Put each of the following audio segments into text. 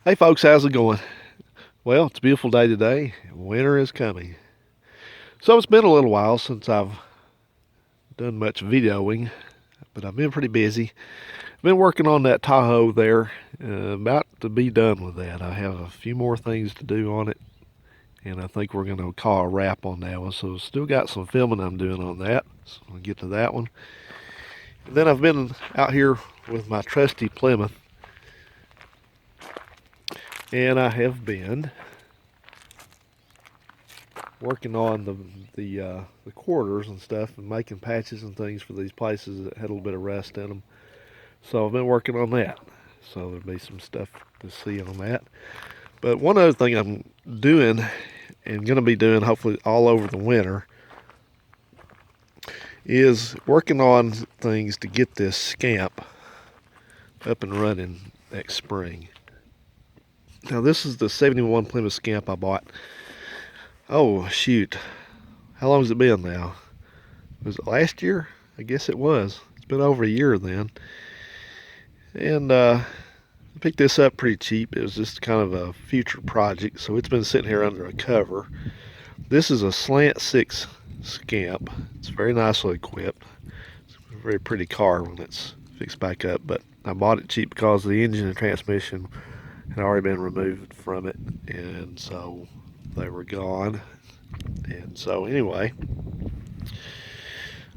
Hey folks, how's it going? Well, it's a beautiful day today. Winter is coming. So it's been a little while since I've done much videoing, but I've been pretty busy. I've been working on that Tahoe there, about to be done with that. I have a few more things to do on it, and I think we're going to call a wrap on that one. So still got some filming I'm doing on that. So I'll get to that one. And then I've been out here with my trusty Plymouth, and I have been working on the quarters and stuff and making patches and things for these places that had a little bit of rust in them. So I've been working on that. So there'll be some stuff to see on that. But one other thing I'm doing and going to be doing hopefully all over the winter is working on things to get this Scamp up and running next spring. Now this is the 71 Plymouth Scamp I bought. Oh shoot, how long has it been now? Was it last year? I guess it was. It's been over a year then. And I picked this up pretty cheap. It was just kind of a future project, so it's been sitting here under a cover. This is a Slant Six Scamp. It's very nicely equipped. It's a very pretty car when it's fixed back up, but I bought it cheap because the engine and transmission had already been removed from it, and so they were gone. And so anyway,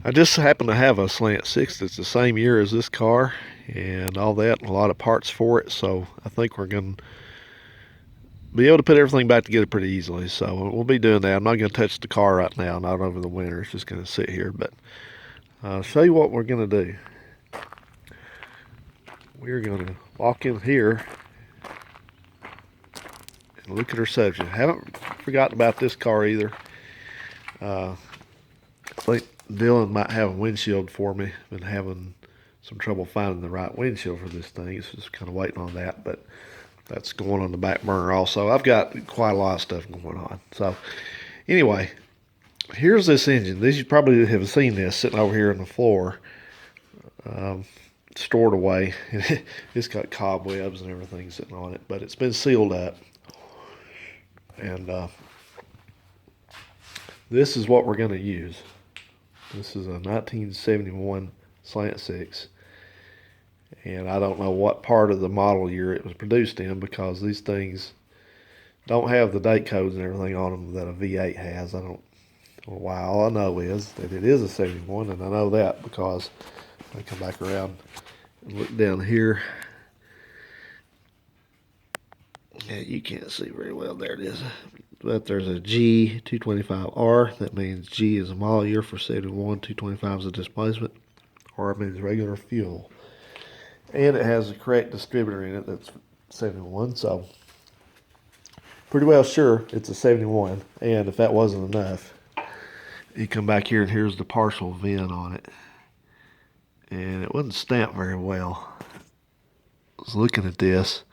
I just happen to have a Slant Six that's the same year as this car and all that, and a lot of parts for it. So I think we're going to be able to put everything back together pretty easily. So we'll be doing that. I'm not going to touch the car right now, not over the winter. It's just going to sit here. But I'll show you what we're going to do. We're going to walk in here and look at our subject. Haven't forgotten about this car either. I think Dylan might have a windshield for me. Been having some trouble finding the right windshield for this thing. It's just kind of waiting on that, but that's going on the back burner also. I've got quite a lot of stuff going on. So anyway, here's this engine. These you probably have seen this sitting over here on the floor, stored away. It's got cobwebs and everything sitting on it, but it's been sealed up. And this is what we're going to use. This is a 1971 Slant Six, and I don't know what part of the model year it was produced in because these things don't have the date codes and everything on them that a V8 has. I don't know why. All I know is that it is a 71, and I know that because I come back around and look down here. Yeah, you can't see very well. There it is. But there's a G225R. That means G is a model year for 71. 225 is a displacement. R means regular fuel. And it has the correct distributor in it. That's 71. So pretty well sure it's a 71. And if that wasn't enough, you come back here and here's the partial VIN on it. And it wasn't stamped very well. I was looking at this,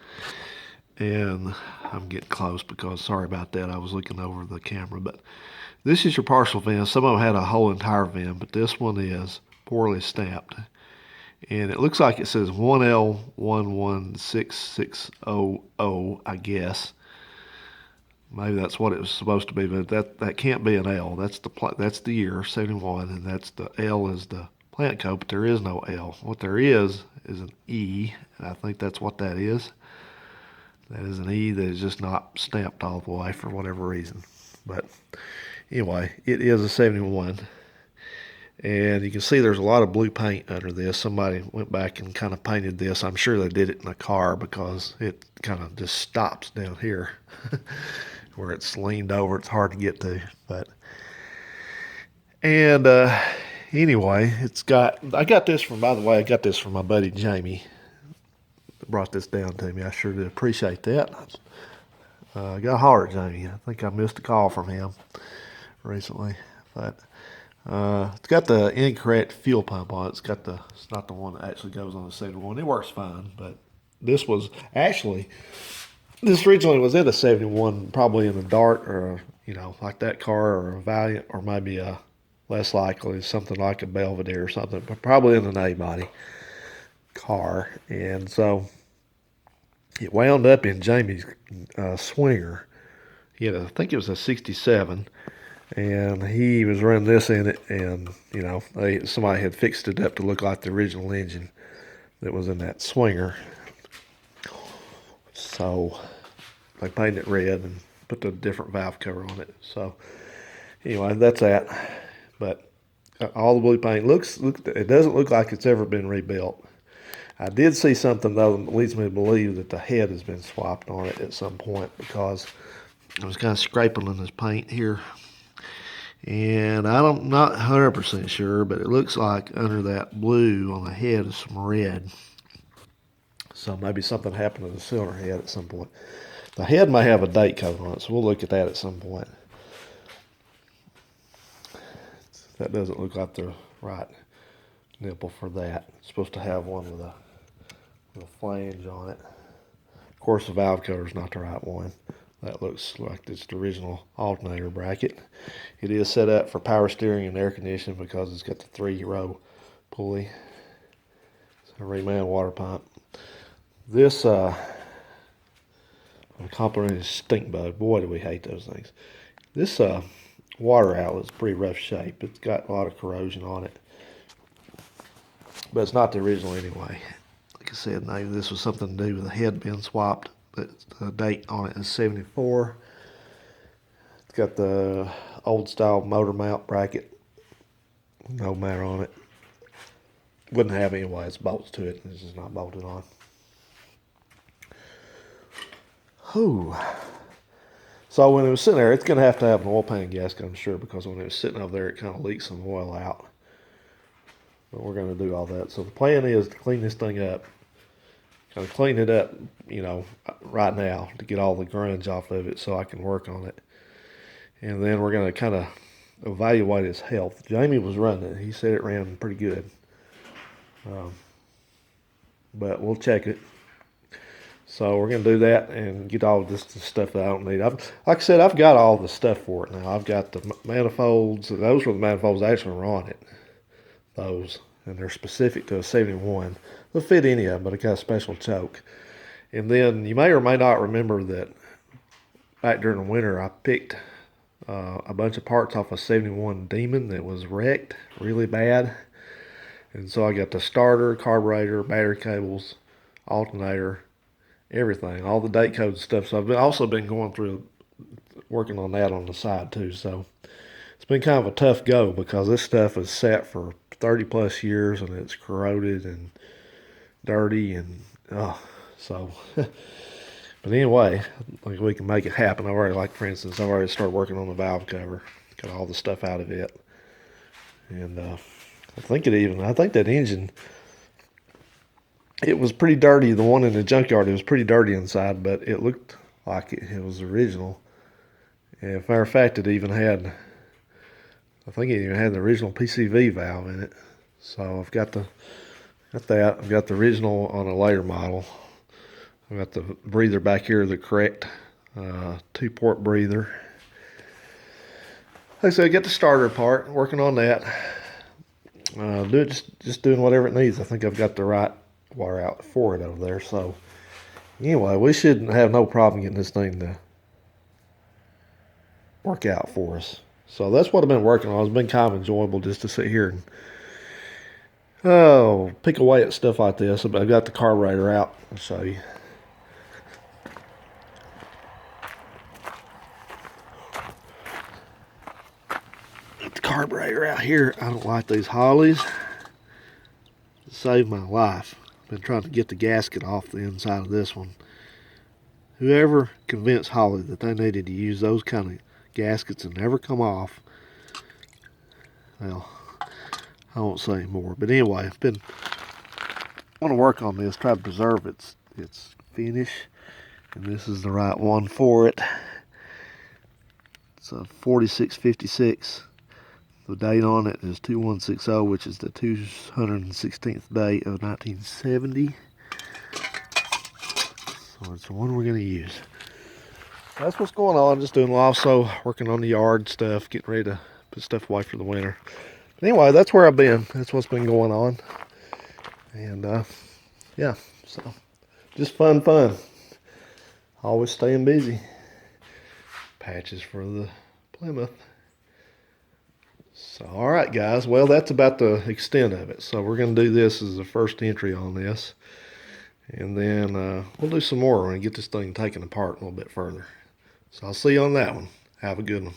and I'm getting close because sorry about that. I was looking over the camera, but this is your partial VIN. Some of them had a whole entire VIN, but this one is poorly stamped. And it looks like it says 1L11660O, I guess. Maybe that's what it was supposed to be, but that can't be an L. That's the year 71, and that's the L is the plant code, but there is no L. What there is an E, and I think that's what that is. That is an E that is just not stamped all the way for whatever reason. But anyway, it is a 71. And you can see there's a lot of blue paint under this. Somebody went back and kind of painted this. I'm sure they did it in a car because it kind of just stops down here where it's leaned over. It's hard to get to. But and anyway, I got this from, by the way, I got this from my buddy Jamie. Brought this down to me. I sure do appreciate that. I got to holler at Jamie. I think I missed a call from him recently, but it's got the incorrect fuel pump on it. It's not the one that actually goes on the 71. It works fine, but this originally was in a 71, probably in a Dart or like that car or a Valiant or maybe a less likely something like a Belvedere or something, but probably in an A body car. And so it wound up in Jamie's swinger. He had, I think it was a 67, and he was running this in it, and somebody had fixed it up to look like the original engine that was in that swinger. So they painted it red and put the different valve cover on it. So anyway, that's that. But all the blue paint it doesn't look like it's ever been rebuilt. I did see something though that leads me to believe that the head has been swapped on it at some point, because I was kind of scraping on this paint here, and I'm not 100% sure, but it looks like under that blue on the head is some red. So maybe something happened to the cylinder head at some point. The head may have a date code on it, so we'll look at that at some point. That doesn't look like the right nipple for that. It's supposed to have one with a flange on it. Of course, the valve cover is not the right one. That looks like it's the original alternator bracket. It is set up for power steering and air conditioning because it's got the 3-row pulley. It's a reman water pump. This complimented stink bug. Boy, do we hate those things. This water outlet's pretty rough shape. It's got a lot of corrosion on it, but it's not the original anyway. Like I said, maybe this was something to do with the head being swapped. But the date on it is 74. It's got the old style motor mount bracket. No matter on it. Wouldn't have anyway. It's bolts to it. This is not bolted on. Whew. So when it was sitting there, it's going to have an oil pan gasket, I'm sure, because when it was sitting over there, it kind of leaked some oil out. But we're going to do all that. So the plan is to clean this thing up. Kind of clean it up, right now to get all the grunge off of it so I can work on it. And then we're going to kind of evaluate its health. Jamie was running it. He said it ran pretty good. But we'll check it. So we're going to do that and get all this stuff that I don't need. Like I said, I've got all the stuff for it now. I've got the manifolds. Those were the manifolds that actually were on it. Those. And they're specific to a 71. They'll fit any of them, but it got a special choke. And then you may or may not remember that back during the winter, I picked a bunch of parts off a 71 Demon that was wrecked really bad. And so I got the starter, carburetor, battery cables, alternator, everything, all the date code stuff. So I've also been going through working on that on the side too. So it's been kind of a tough go because this stuff has sat for 30 plus years and it's corroded and dirty and so but anyway, like we can make it happen. For instance, I've already started working on the valve cover, got all the stuff out of it, and I think that engine, it was pretty dirty. The one in the junkyard, it was pretty dirty inside, but it looked like it was original. And as a matter of fact, I think it even had the original PCV valve in it. So I've got that. I've got the original on a later model. I've got the breather back here, the correct 2-port breather. Like I said, get the starter part, working on that. Just doing whatever it needs. I think I've got the right wire out for it over there. So anyway, we shouldn't have no problem getting this thing to work out for us. So that's what I've been working on. It's been kind of enjoyable just to sit here and pick away at stuff like this. But I've got the carburetor out. I'll show you. The carburetor out here. I don't like these Hollies. It saved my life. I've been trying to get the gasket off the inside of this one. Whoever convinced Holly that they needed to use those kind of gaskets and never come off, well, I won't say more. But anyway, I want to work on this, try to preserve its finish, and this is the right one for it. It's a 4656. The date on it is 2160, which is the 216th day of 1970. So it's the one we're going to use. That's what's going on. Just doing also working on the yard stuff, getting ready to put stuff away for the winter. But anyway, that's where I've been. That's what's been going on. And yeah, so just fun. Always staying busy. Patches for the Plymouth. So, all right, guys. Well, that's about the extent of it. So we're going to do this as the first entry on this. And then we'll do some more when we get this thing taken apart a little bit further. So I'll see you on that one. Have a good one.